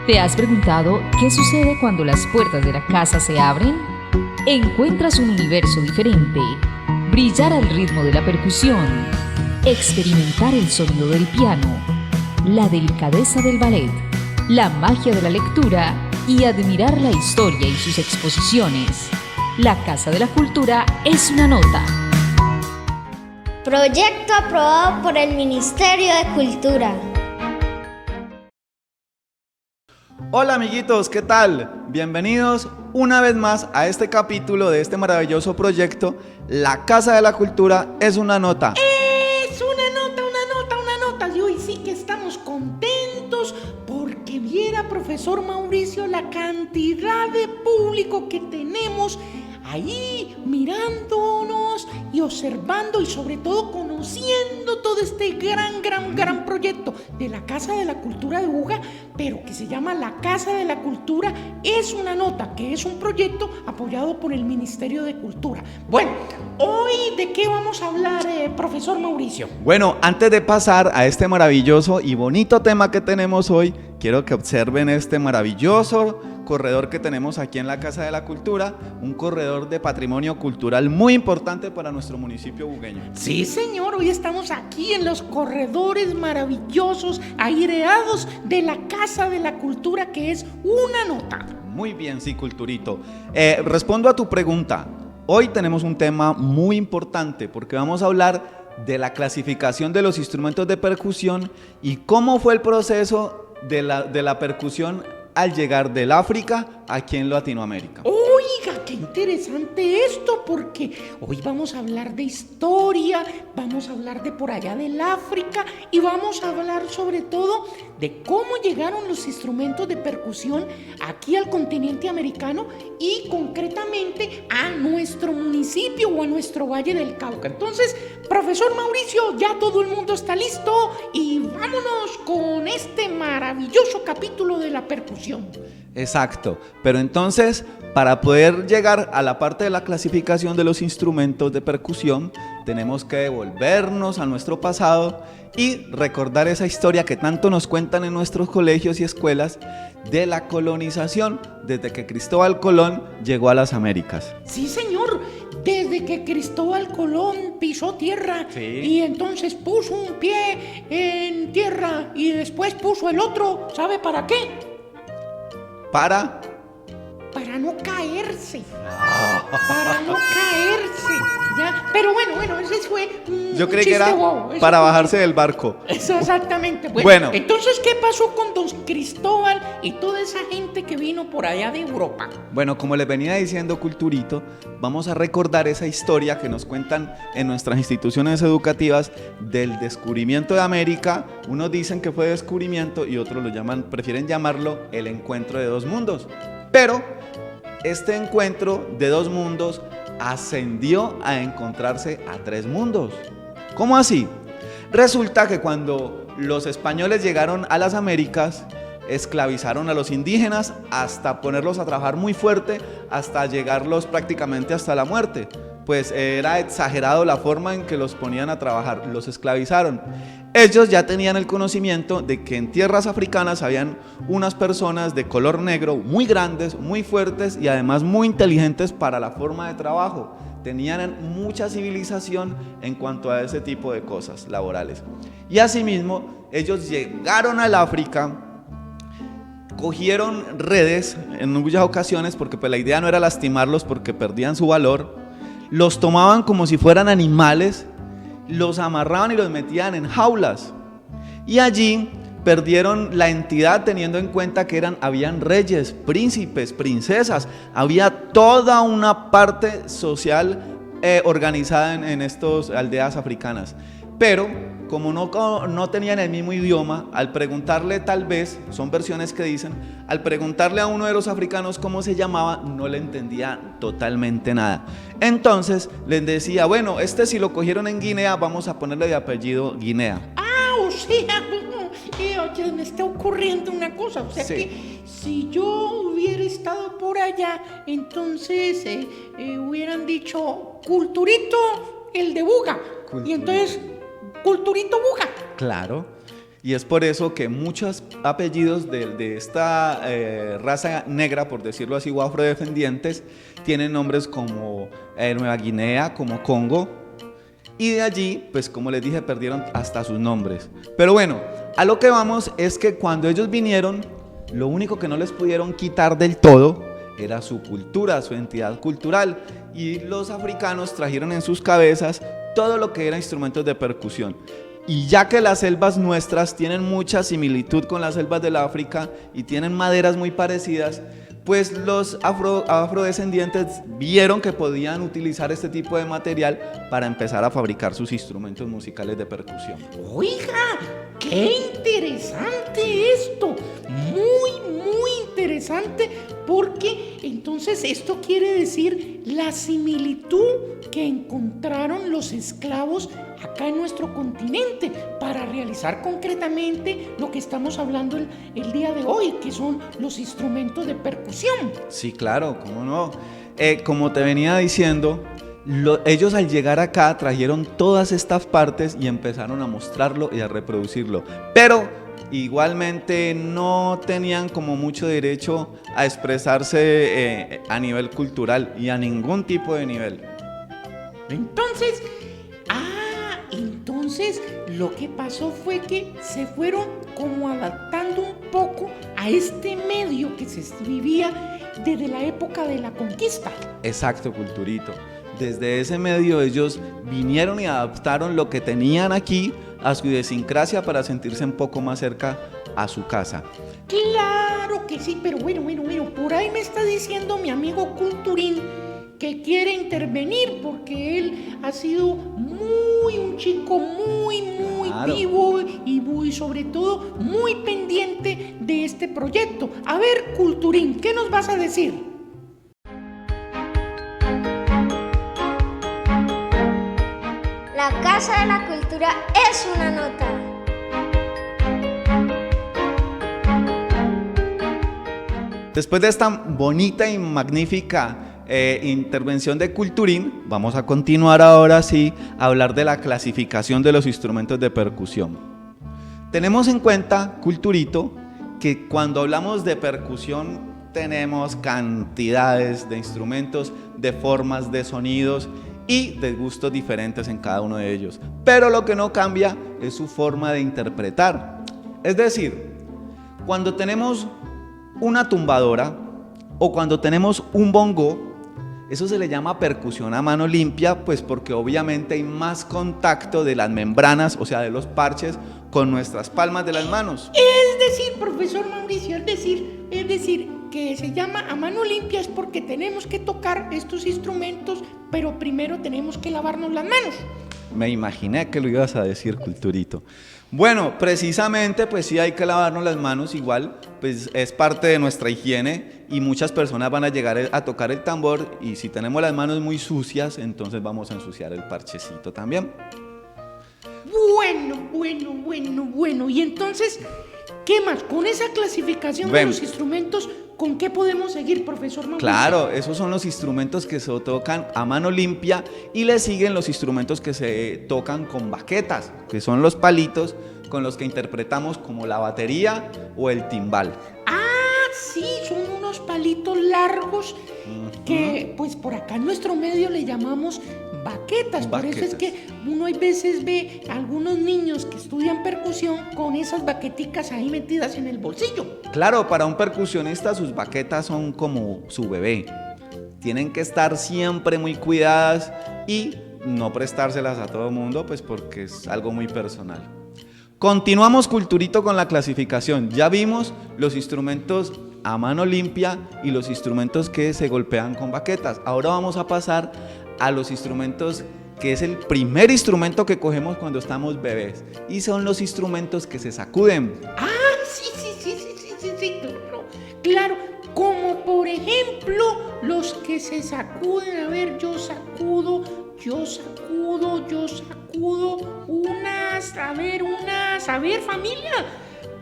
¿Te has preguntado qué sucede cuando las puertas de la casa se abren? Encuentras un universo diferente, brillar al ritmo de la percusión, experimentar el sonido del piano, la delicadeza del ballet, la magia de la lectura y admirar la historia y sus exposiciones. La Casa de la Cultura es una nota. Proyecto aprobado por el Ministerio de Cultura. Hola amiguitos, ¿qué tal? Bienvenidos una vez más a este capítulo de este maravilloso proyecto. La Casa de la Cultura es una nota. Es una nota. Y hoy sí que estamos contentos porque viera, profesor Mauricio, la cantidad de público que tenemos ahí mirándonos y observando y sobre todo conociendo todo este gran proyecto de la Casa de la Cultura de Buga, pero que se llama la Casa de la Cultura es una nota, que es un proyecto apoyado por el Ministerio de Cultura. Bueno, hoy ¿de qué vamos a hablar, profesor Mauricio? Bueno, antes de pasar a este maravilloso y bonito tema que tenemos hoy, quiero que observen este maravilloso corredor que tenemos aquí en la Casa de la Cultura, un corredor de patrimonio cultural muy importante para nuestro municipio bugueño. Sí, señor, hoy estamos aquí en los corredores maravillosos, aireados de la Casa de la Cultura, que es una nota. Muy bien, sí, Culturito. Respondo a tu pregunta. Hoy tenemos un tema muy importante porque vamos a hablar de la clasificación de los instrumentos de percusión y cómo fue el proceso de la percusión al llegar del África aquí en Latinoamérica. Oiga, qué interesante esto, porque hoy vamos a hablar de historia, vamos a hablar de por allá del África y vamos a hablar sobre todo de cómo llegaron los instrumentos de percusión aquí al continente americano y concretamente a nuestro municipio o a nuestro Valle del Cauca. Entonces, profesor Mauricio, ya todo el mundo está listo y vámonos con este maravilloso capítulo de la percusión. Exacto, pero entonces para poder llegar a la parte de la clasificación de los instrumentos de percusión tenemos que devolvernos a nuestro pasado y recordar esa historia que tanto nos cuentan en nuestros colegios y escuelas de la colonización desde que Cristóbal Colón llegó a las Américas. Sí, señor, desde que Cristóbal Colón pisó tierra, sí, y entonces puso un pie en tierra y después puso el otro, ¿sabe para qué? Para no caerse. Para no caerse. ¿Ya? Pero bueno, ese fue un Yo creí chiste que era bobo. para bajarse del barco. Eso exactamente. Bueno. Entonces, ¿qué pasó con don Cristóbal y toda esa gente que vino por allá de Europa? Bueno, como les venía diciendo, Culturito, vamos a recordar esa historia que nos cuentan en nuestras instituciones educativas del descubrimiento de América. Unos dicen que fue descubrimiento y otros prefieren llamarlo el encuentro de dos mundos. Pero este encuentro de dos mundos ascendió a encontrarse a tres mundos. ¿Cómo así? Resulta que cuando los españoles llegaron a las Américas, esclavizaron a los indígenas hasta ponerlos a trabajar muy fuerte, hasta llegarlos prácticamente hasta la muerte. Pues era exagerado la forma en que los ponían a trabajar, los esclavizaron. Ellos ya tenían el conocimiento de que en tierras africanas habían unas personas de color negro muy grandes, muy fuertes y además muy inteligentes para la forma de trabajo. Tenían mucha civilización en cuanto a ese tipo de cosas laborales. Y asimismo, ellos llegaron al África, cogieron redes en muchas ocasiones, porque pues la idea no era lastimarlos porque perdían su valor, los tomaban como si fueran animales, los amarraban y los metían en jaulas. Y allí perdieron la entidad teniendo en cuenta que habían reyes, príncipes, princesas, había toda una parte social organizada en estas aldeas africanas. Pero como no tenían el mismo idioma, al preguntarle, tal vez, son versiones que dicen, al preguntarle a uno de los africanos cómo se llamaba, no le entendía totalmente nada. Entonces les decía, bueno, si lo cogieron en Guinea, vamos a ponerle de apellido Guinea. O sea, oye, me está ocurriendo una cosa, o sea, sí, que si yo hubiera estado por allá, entonces hubieran dicho Culturito el de Buga, y entonces Culturito Buga. Claro. Y es por eso que muchos apellidos de esta raza negra, por decirlo así, o afrodescendientes, tienen nombres como Nueva Guinea, como Congo. Y de allí, pues como les dije, perdieron hasta sus nombres. Pero bueno, a lo que vamos es que cuando ellos vinieron, lo único que no les pudieron quitar del todo era su cultura, su entidad cultural. Y los africanos trajeron en sus cabezas todo lo que era instrumentos de percusión. Y ya que las selvas nuestras tienen mucha similitud con las selvas del África y tienen maderas muy parecidas, pues los afrodescendientes vieron que podían utilizar este tipo de material para empezar a fabricar sus instrumentos musicales de percusión. Oiga, qué interesante esto, muy interesante, porque entonces esto quiere decir la similitud que encontraron los esclavos acá en nuestro continente para realizar concretamente lo que estamos hablando el día de hoy, que son los instrumentos de percusión. Sí, claro, cómo no. Como te venía diciendo, ellos al llegar acá trajeron todas estas partes y empezaron a mostrarlo y a reproducirlo, pero igualmente no tenían como mucho derecho a expresarse a nivel cultural y a ningún tipo de nivel. Entonces lo que pasó fue que se fueron como adaptando un poco a este medio que se vivía desde la época de la conquista. Exacto, Culturito. Desde ese medio ellos vinieron y adaptaron lo que tenían aquí a su idiosincrasia para sentirse un poco más cerca a su casa. Claro que sí, pero bueno, por ahí me está diciendo mi amigo Culturín que quiere intervenir porque él ha sido un chico muy Claro. vivo y muy, sobre todo, muy pendiente de este proyecto. A ver, Culturín, ¿qué nos vas a decir? La Casa de la Cultura es una nota. Después de esta bonita y magnífica intervención de Culturín, vamos a continuar ahora sí a hablar de la clasificación de los instrumentos de percusión. Tenemos en cuenta, Culturito, que cuando hablamos de percusión tenemos cantidades de instrumentos, de formas, de sonidos y de gustos diferentes en cada uno de ellos. Pero lo que no cambia es su forma de interpretar. Es decir, cuando tenemos una tumbadora o cuando tenemos un bongo, eso se le llama percusión a mano limpia, pues porque obviamente hay más contacto de las membranas, o sea, de los parches, con nuestras palmas de las manos. Es decir, profesor Mauricio, es decir, que se llama a mano limpia es porque tenemos que tocar estos instrumentos, pero primero tenemos que lavarnos las manos. Me imaginé que lo ibas a decir, Culturito. Bueno, precisamente, pues sí hay que lavarnos las manos igual, pues es parte de nuestra higiene y muchas personas van a llegar a tocar el tambor y si tenemos las manos muy sucias, entonces vamos a ensuciar el parchecito también. Bueno. Y entonces, ¿qué más? Con esa clasificación de los instrumentos, ¿con qué podemos seguir, profesor Mauricio? Claro, esos son los instrumentos que se tocan a mano limpia y le siguen los instrumentos que se tocan con baquetas, que son los palitos con los que interpretamos como la batería o el timbal. Sí, son unos palitos largos que pues por acá en nuestro medio le llamamos baquetas. Por eso es que uno a veces ve a algunos niños que estudian percusión con esas baqueticas ahí metidas en el bolsillo. Claro, para un percusionista sus baquetas son como su bebé. Tienen que estar siempre muy cuidadas y no prestárselas a todo el mundo, pues porque es algo muy personal. Continuamos, Culturito, con la clasificación. Ya vimos los instrumentos a mano limpia y los instrumentos que se golpean con baquetas. Ahora vamos a pasar a los instrumentos que es el primer instrumento que cogemos cuando estamos bebés y son los instrumentos que se sacuden. Sí, claro, como por ejemplo los que se sacuden. A ver, yo sacudo unas, a ver familia,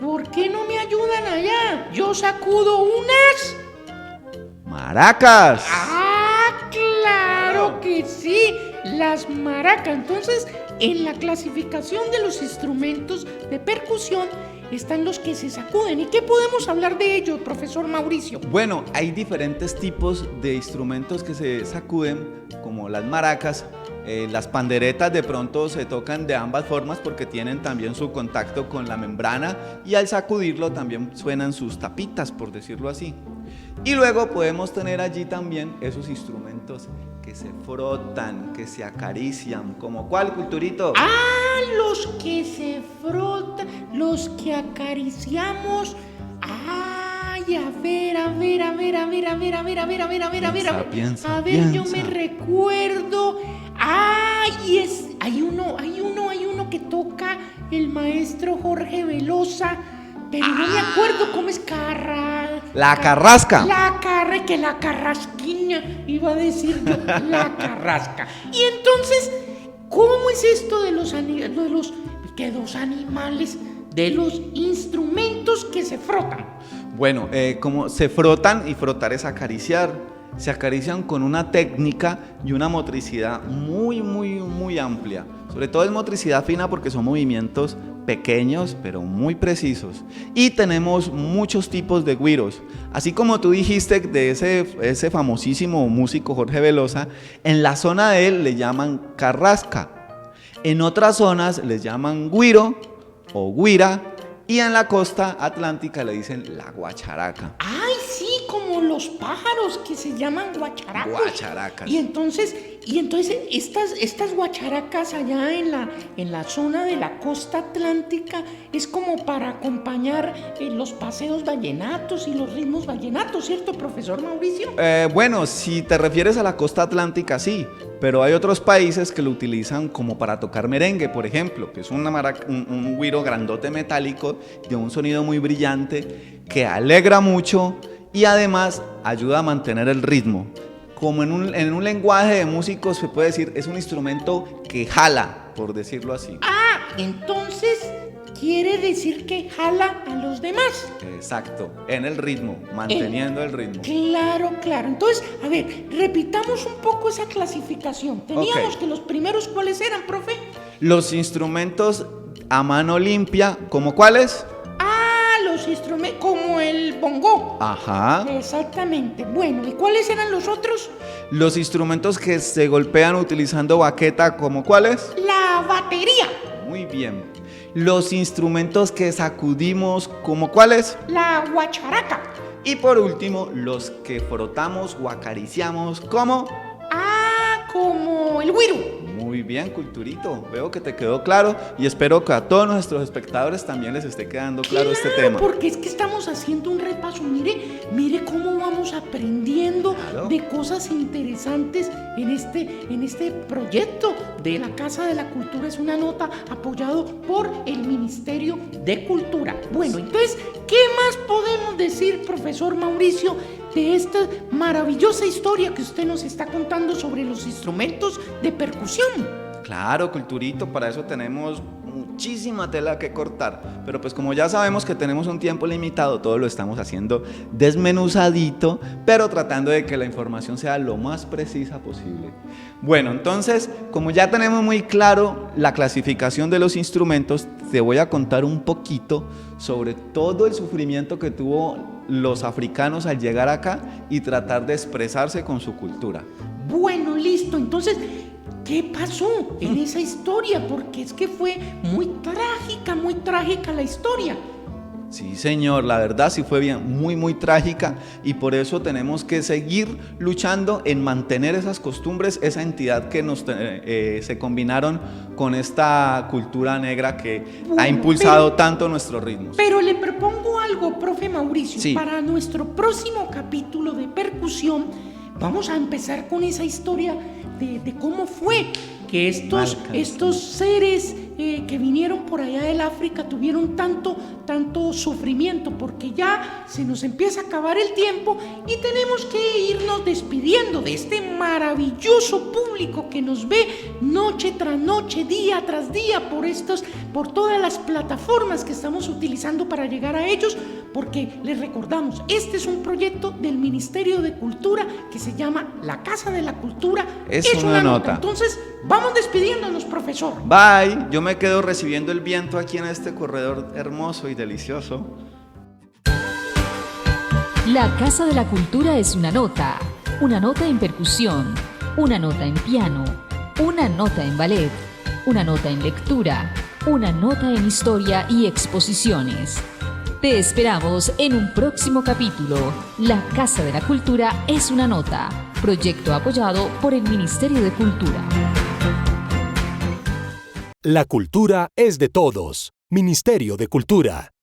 ¿por qué no me ayudan allá? Yo sacudo unas maracas. Claro que sí, las maracas. Entonces, en la clasificación de los instrumentos de percusión están los que se sacuden. ¿Y qué podemos hablar de ellos, profesor Mauricio? Bueno, hay diferentes tipos de instrumentos que se sacuden, como las maracas. Las panderetas de pronto se tocan de ambas formas porque tienen también su contacto con la membrana y al sacudirlo también suenan sus tapitas, por decirlo así. Y luego podemos tener allí también esos instrumentos que se frotan, que se acarician. ¿Como cuál, Culturito? Ah, los que se frotan, los que acariciamos. Ay, a ver. Piensa, A ver, yo me recuerdo. Ay, hay uno que toca el maestro Jorge Velosa, pero no me acuerdo cómo es La carrasca. La carrasquiña, iba a decir yo, la carrasca. Y entonces, ¿cómo es esto de los animales, de los instrumentos que se frotan? Bueno, como se frotan, y frotar es acariciar. Se acarician con una técnica y una motricidad muy amplia. Sobre todo es motricidad fina porque son movimientos pequeños pero muy precisos. Y tenemos muchos tipos de güiros. Así como tú dijiste de ese famosísimo músico Jorge Velosa, en la zona de él le llaman carrasca. En otras zonas les llaman güiro o güira. Y en la costa atlántica le dicen la guacharaca. ¡Ay, sí! Como los pájaros que se llaman guacharacos. Guacharacas. Y entonces estas guacharacas allá en la zona de la costa atlántica es como para acompañar los paseos vallenatos y los ritmos vallenatos, ¿cierto, profesor Mauricio? Bueno, si te refieres a la costa atlántica, sí, pero hay otros países que lo utilizan como para tocar merengue, por ejemplo, que es un güiro grandote metálico de un sonido muy brillante que alegra mucho y además ayuda a mantener el ritmo. Como en un lenguaje de músicos se puede decir, es un instrumento que jala, por decirlo así. Ah, entonces quiere decir que jala a los demás. Exacto, en el ritmo, manteniendo el ritmo. Claro. Entonces, a ver, repitamos un poco esa clasificación. Teníamos que los primeros, ¿cuáles eran, profe? Los instrumentos a mano limpia, ¿como cuáles? Los instrumentos, como el bongo. Ajá. Exactamente. Bueno, ¿y cuáles eran los otros? Los instrumentos que se golpean utilizando baqueta, ¿como cuáles? La batería. Muy bien. Los instrumentos que sacudimos, ¿como cuáles? La guacharaca. Y por último, los que frotamos o acariciamos, ¿cómo? Como el güiro. Muy bien, Culturito. Veo que te quedó claro y espero que a todos nuestros espectadores también les esté quedando claro este tema. Porque es que estamos haciendo un repaso. Mire cómo vamos aprendiendo de cosas interesantes en este proyecto de la Casa de la Cultura. Es una nota apoyado por el Ministerio de Cultura. Bueno, entonces, ¿qué más podemos decir, profesor Mauricio, de esta maravillosa historia que usted nos está contando sobre los instrumentos de percusión? Claro, Culturito, para eso tenemos muchísima tela que cortar, pero pues como ya sabemos que tenemos un tiempo limitado, todo lo estamos haciendo desmenuzadito, pero tratando de que la información sea lo más precisa posible. Bueno, entonces, como ya tenemos muy claro la clasificación de los instrumentos, te voy a contar un poquito sobre todo el sufrimiento que tuvo los africanos al llegar acá y tratar de expresarse con su cultura. Bueno, listo, entonces, ¿qué pasó en esa historia? Porque es que fue muy trágica la historia. Sí, señor, la verdad sí fue bien, muy trágica y por eso tenemos que seguir luchando en mantener esas costumbres, esa entidad que se combinaron con esta cultura negra que ha impulsado tanto nuestros ritmos. Pero le propongo algo, profe Mauricio, sí. Para nuestro próximo capítulo de percusión vamos a empezar con esa historia de cómo fue que estos seres que vinieron por allá del África tuvieron tanto sufrimiento, porque ya se nos empieza a acabar el tiempo y tenemos que irnos despidiendo de este maravilloso público que nos ve noche tras noche, día tras día por todas las plataformas que estamos utilizando para llegar a ellos, porque les recordamos, este es un proyecto del Ministerio de Cultura que se llama La Casa de la Cultura Es una nota. Entonces, vamos despidiéndonos, profesor. Bye, yo me quedo recibiendo el viento aquí en este corredor hermoso y delicioso. La Casa de la Cultura es una nota en percusión, una nota en piano, una nota en ballet, una nota en lectura, una nota en historia y exposiciones. Te esperamos en un próximo capítulo. La Casa de la Cultura es una nota, proyecto apoyado por el Ministerio de Cultura. La cultura es de todos. Ministerio de Cultura.